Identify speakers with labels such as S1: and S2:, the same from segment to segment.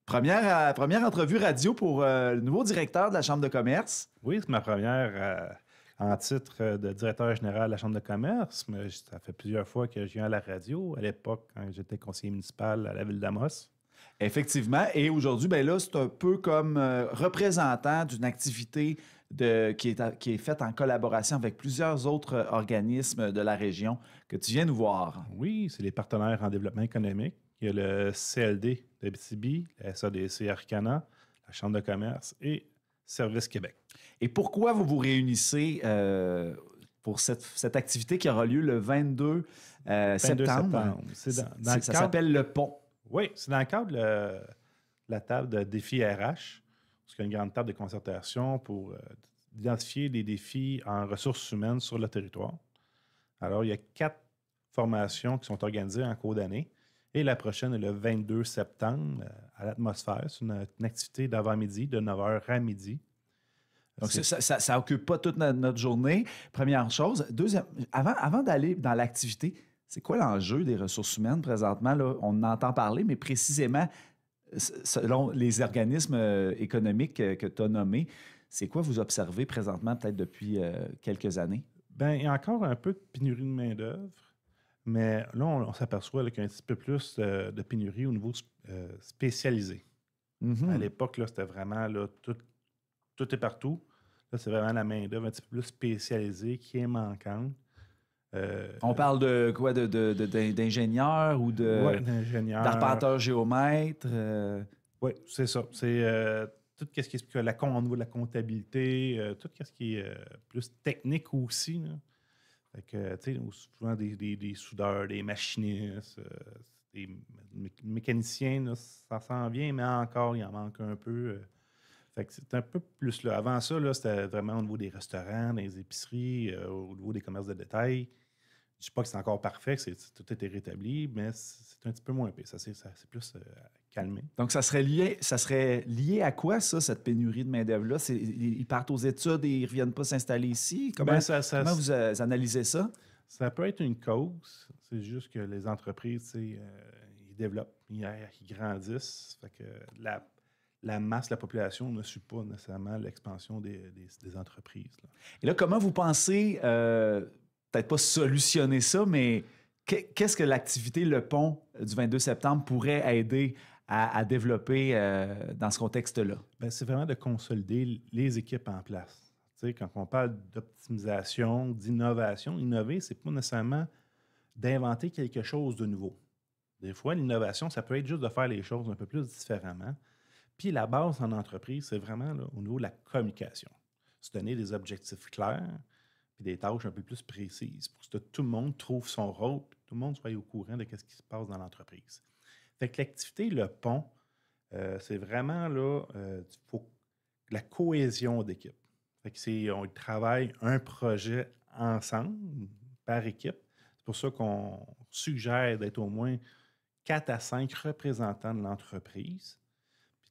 S1: Première entrevue radio pour le nouveau directeur de la Chambre de commerce.
S2: Oui, c'est ma première en titre de directeur général de la Chambre de commerce, mais ça fait plusieurs fois que je viens à la radio, à l'époque, quand j'étais conseiller municipal à la ville d'Amos.
S1: Effectivement. Et aujourd'hui, ben là, c'est un peu comme représentant d'une activité qui est faite en collaboration avec plusieurs autres organismes de la région que tu viens nous voir.
S2: Oui, c'est les partenaires en développement économique. Il y a le CLD d'Abitibi, la SADC Arcana, la Chambre de commerce et Service Québec.
S1: Et pourquoi vous vous réunissez pour cette activité qui aura lieu le 22 septembre?
S2: C'est
S1: ça s'appelle le pont.
S2: Oui, c'est dans le cadre de la table de défis RH, parce qu'il y a une grande table de concertation pour identifier des défis en ressources humaines sur le territoire. Alors, il y a 4 formations qui sont organisées en cours d'année. Et la prochaine est le 22 septembre à l'Atmosphère. C'est une activité d'avant-midi, de 9h à midi.
S1: Donc, ça n'occupe pas toute notre journée, première chose. Deuxième, avant d'aller dans l'activité, c'est quoi l'enjeu des ressources humaines présentement? Là, on en entend parler, mais précisément, selon les organismes économiques que tu as nommés, c'est quoi vous observez présentement, peut-être depuis quelques années?
S2: Bien, il y a encore un peu de pénurie de main-d'œuvre, mais là, on s'aperçoit qu'il y a un petit peu plus de pénurie au niveau spécialisé.
S1: Mm-hmm.
S2: À l'époque, là, c'était vraiment là, tout est partout. Là, c'est vraiment la main-d'œuvre un petit peu plus spécialisée qui est manquante.
S1: On parle de quoi? D'ingénieurs ou
S2: d'ingénieurs.
S1: D'arpenteurs géomètres?
S2: Oui, c'est ça. C'est tout ce qui est au niveau de la comptabilité, tout ce qui est plus technique aussi. Là. Fait que, tu sais, souvent des soudeurs, des machinistes, des mécaniciens, là, ça s'en vient, mais encore, il en manque un peu. Fait que c'est un peu plus là. Avant ça, là, c'était vraiment au niveau des restaurants, des épiceries, au niveau des commerces de détail. Je ne dis pas que c'est encore parfait, que tout a été rétabli, mais c'est un petit peu moins pire. Ça s'est plus calmé.
S1: Donc, ça serait lié à quoi, ça, cette pénurie de main-d'œuvre-là? Ils partent aux études et ils ne reviennent pas s'installer ici? Comment vous analysez ça?
S2: Ça peut être une cause. C'est juste que les entreprises, ils développent, ils grandissent. Fait que la masse, la population ne suit pas nécessairement l'expansion des entreprises. Là.
S1: Et là, comment vous pensez, peut-être pas solutionner ça, mais qu'est-ce que l'activité Le Pont du 22 septembre pourrait aider à développer dans ce contexte-là?
S2: Bien, c'est vraiment de consolider les équipes en place. Tu sais, quand on parle d'optimisation, d'innovation, innover, c'est pas nécessairement d'inventer quelque chose de nouveau. Des fois, l'innovation, ça peut être juste de faire les choses un peu plus différemment. Puis la base en entreprise, c'est vraiment là, au niveau de la communication. Se donner des objectifs clairs puis des tâches un peu plus précises pour que tout le monde trouve son rôle puis tout le monde soit au courant de ce qui se passe dans l'entreprise. Fait que l'activité Le Pont, c'est vraiment là, faut la cohésion d'équipe. Fait que on travaille un projet ensemble, par équipe. C'est pour ça qu'on suggère d'être au moins 4 à 5 représentants de l'entreprise.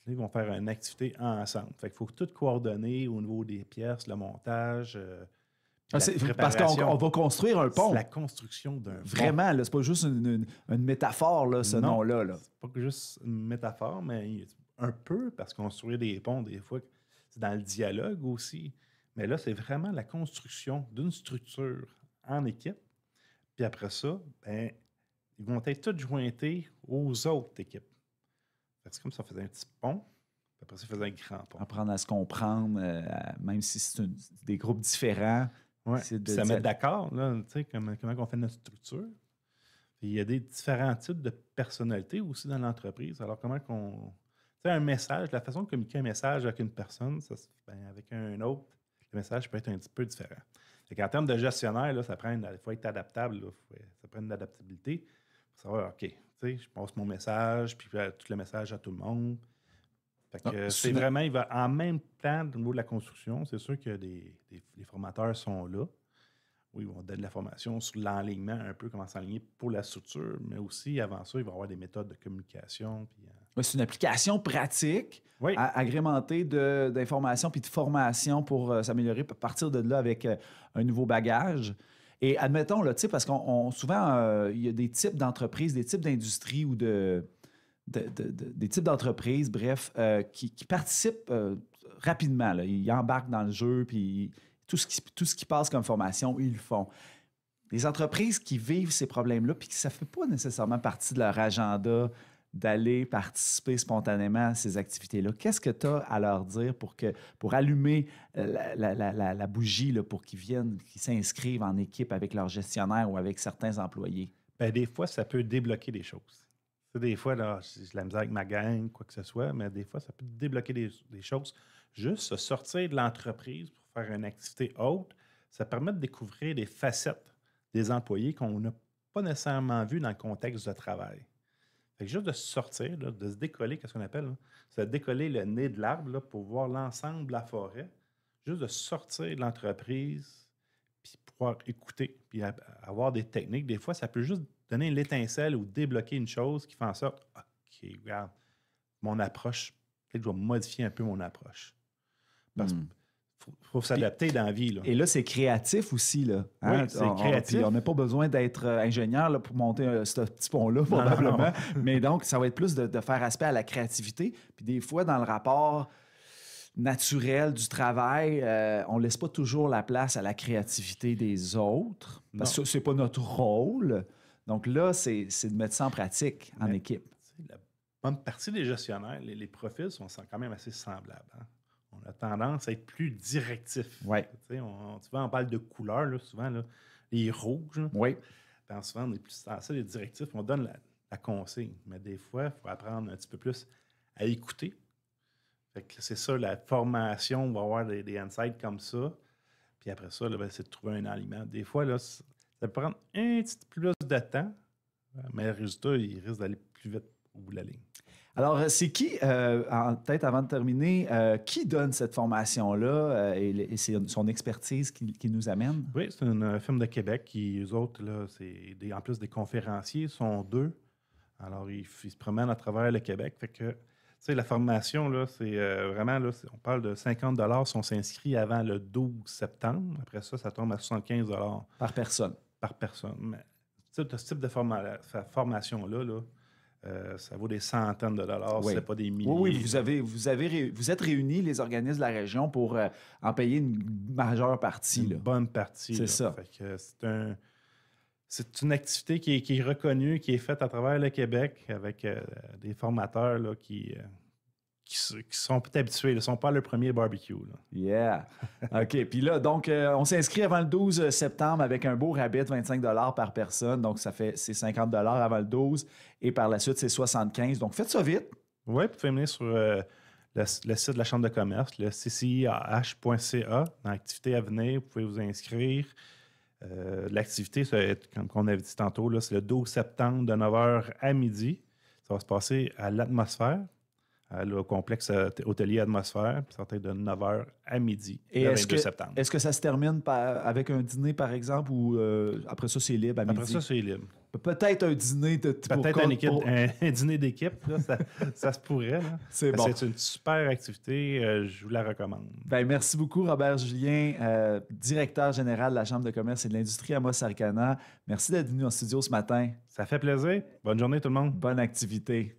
S2: Ils vont faire une activité ensemble. Fait qu'il faut tout coordonner au niveau des pièces, le montage,
S1: parce qu'on va construire un pont.
S2: C'est la construction d'un pont.
S1: Vraiment, là, c'est pas juste une métaphore, là, ce nom-là. Là.
S2: C'est pas juste une métaphore, mais un peu, parce qu'on construit des ponts, des fois, c'est dans le dialogue aussi. Mais là, c'est vraiment la construction d'une structure en équipe. Puis après ça, ben, ils vont être tous jointés aux autres équipes. C'est comme ça, on faisait un petit pont, puis après ça, on faisait un grand pont.
S1: Apprendre à se comprendre, même si c'est des groupes différents.
S2: Oui, ça met d'accord, là, tu sais, comment on fait notre structure. Puis il y a des différents types de personnalités aussi dans l'entreprise. Alors, comment qu'on... Tu sais, un message, la façon de communiquer un message avec une personne, avec un autre, le message peut être un petit peu différent. En termes de gestionnaire, là, il faut être adaptable, là, ça prend une adaptabilité pour savoir, OK, tu sais, je passe mon message, puis tout le message à tout le monde. Fait que c'est vraiment, il va en même temps, au niveau de la construction, c'est sûr que les formateurs sont là. Oui, ils vont donner de la formation sur l'enlignement, un peu comment s'enligner pour la structure, mais aussi, avant ça, il va y avoir des méthodes de communication. Puis,
S1: c'est une application pratique, agrémentée d'informations puis de formation pour s'améliorer, partir de là avec un nouveau bagage. Et admettons, là, parce qu'on souvent, il y a des types d'entreprises, des types d'industries ou de des types d'entreprises, bref, qui participent rapidement. Là. Ils embarquent dans le jeu, puis tout ce qui passe comme formation, ils le font. Les entreprises qui vivent ces problèmes-là, puis que ça ne fait pas nécessairement partie de leur agenda d'aller participer spontanément à ces activités-là, qu'est-ce que tu as à leur dire pour allumer la bougie, là, pour qu'ils viennent, qu'ils s'inscrivent en équipe avec leur gestionnaire ou avec certains employés?
S2: Bien, des fois, ça peut débloquer des choses. Des fois, là, j'ai la misère avec ma gang, quoi que ce soit, mais des fois, ça peut débloquer des choses. Juste se sortir de l'entreprise pour faire une activité haute, ça permet de découvrir des facettes des employés qu'on n'a pas nécessairement vues dans le contexte de travail. Fait que juste de sortir, là, de se décoller, qu'est-ce qu'on appelle, là, c'est de décoller le nez de l'arbre là, pour voir l'ensemble de la forêt, juste de sortir de l'entreprise, puis pouvoir écouter, puis avoir des techniques. Des fois, ça peut juste donner l'étincelle ou débloquer une chose qui fait en sorte, OK, regarde, mon approche, peut-être que je vais modifier un peu mon approche. Parce qu'il faut s'adapter dans la vie. Là.
S1: Et là, c'est créatif aussi. Là,
S2: hein? Oui, c'est créatif.
S1: On n'a pas besoin d'être ingénieur là, pour monter ce petit pont-là, probablement. Non. Mais donc, ça va être plus de faire aspect à la créativité. Puis des fois, dans le rapport naturel du travail, on ne laisse pas toujours la place à la créativité des autres. Parce que ce n'est pas notre rôle. Donc là, c'est de mettre ça en pratique en équipe.
S2: La bonne partie des gestionnaires, les profils sont quand même assez semblables. Hein? On a tendance à être plus directif.
S1: Ouais.
S2: Souvent, on parle de couleurs, là, souvent, là, les rouges.
S1: Oui.
S2: Souvent, on est plus sensible, les directifs, on donne la consigne. Mais des fois, il faut apprendre un petit peu plus à écouter. Fait que c'est ça, la formation, on va avoir des insights comme ça. Puis après ça, là, c'est de trouver un aliment. Des fois, là, ça peut prendre un petit peu plus de temps, mais le résultat, il risque d'aller plus vite au bout de la ligne.
S1: Alors, c'est qui, peut-être avant de terminer, qui donne cette formation-là et c'est son expertise qui nous amène?
S2: Oui, c'est une firme de Québec qui, eux autres, là, en plus des conférenciers, sont 2. Alors, ils se promènent à travers le Québec. Fait que, tu sais, la formation, là, c'est vraiment, là, on parle de 50 $ si on s'inscrit avant le 12 septembre. Après ça, ça tombe à 75 $
S1: par personne.
S2: Par personne. Mais, ce type de formation-là, là, ça vaut des centaines de dollars,
S1: oui.
S2: C'est pas des milliers.
S1: Oui, vous êtes réunis, les organismes de la région, pour en payer une majeure partie.
S2: Une bonne partie.
S1: C'est ça.
S2: Fait que c'est une activité qui est reconnue, qui est faite à travers le Québec avec des formateurs là, qui sont peut-être habitués. Ils ne sont pas le premier barbecue. Là.
S1: Yeah. OK. Puis là, donc, on s'inscrit avant le 12 septembre avec un beau rabais de 25 $ par personne. Donc, c'est 50 $ avant le 12 et par la suite, c'est 75 $. Donc, faites ça vite.
S2: Oui, vous pouvez venir sur le site de la Chambre de commerce, le cciah.ca. Dans l'activité à venir, vous pouvez vous inscrire. L'activité, comme on avait dit tantôt, là, c'est le 12 septembre de 9h à midi. Ça va se passer à l'Atmosphère. Au complexe hôtelier Atmosphère, ça va être de 9h à midi, le 22 septembre.
S1: Est-ce que ça se termine avec un dîner, par exemple, ou après ça, c'est libre à midi?
S2: Après ça, c'est libre.
S1: Peut-être un dîner
S2: un dîner d'équipe, là, ça se pourrait. Là.
S1: C'est bon.
S2: C'est une super activité, je vous la recommande.
S1: Bien, merci beaucoup, Robert Julien, directeur général de la Chambre de commerce et de l'industrie Amos-Arcana. Merci d'être venu en studio ce matin.
S2: Ça fait plaisir. Bonne journée tout le monde.
S1: Bonne activité.